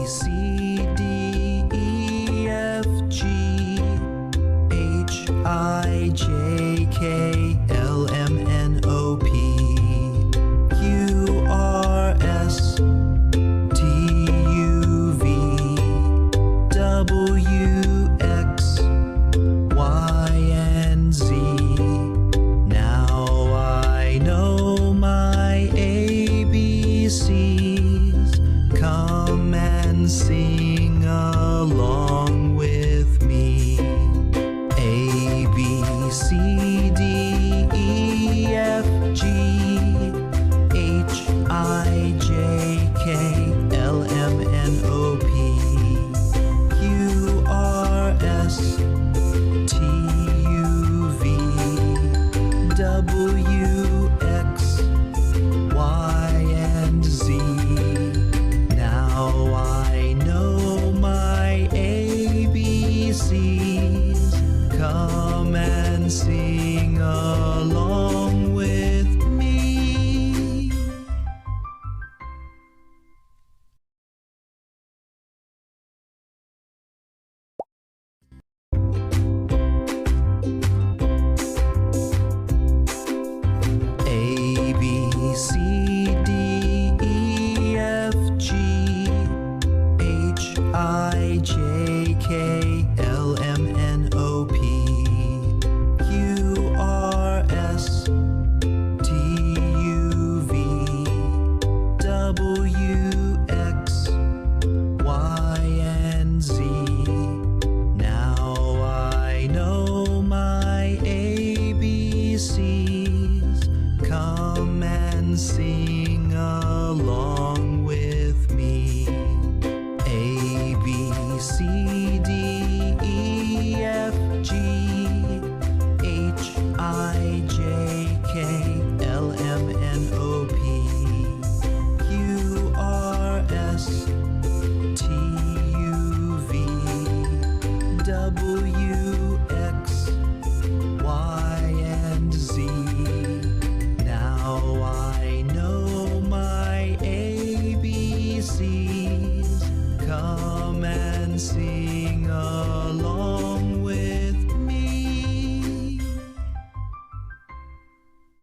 C, D, E, F, G, H, I, J, K, L, M, N, O, P, Q, R, S, T, U, V, W, X, Y, and Z. Now I know my ABCs. Come and sing along with me. A, B, C, D, E, F, G, H, I, J, K, L, M, N, O, P, Q, R, S, T, U, V, W, X, Y, and Z. Now I know my ABCs. Come and sing along with me. A, B, C, D, E, F, G, H, I, J, K, L, M, N, O, P, Q, R, S, T, U, V, W,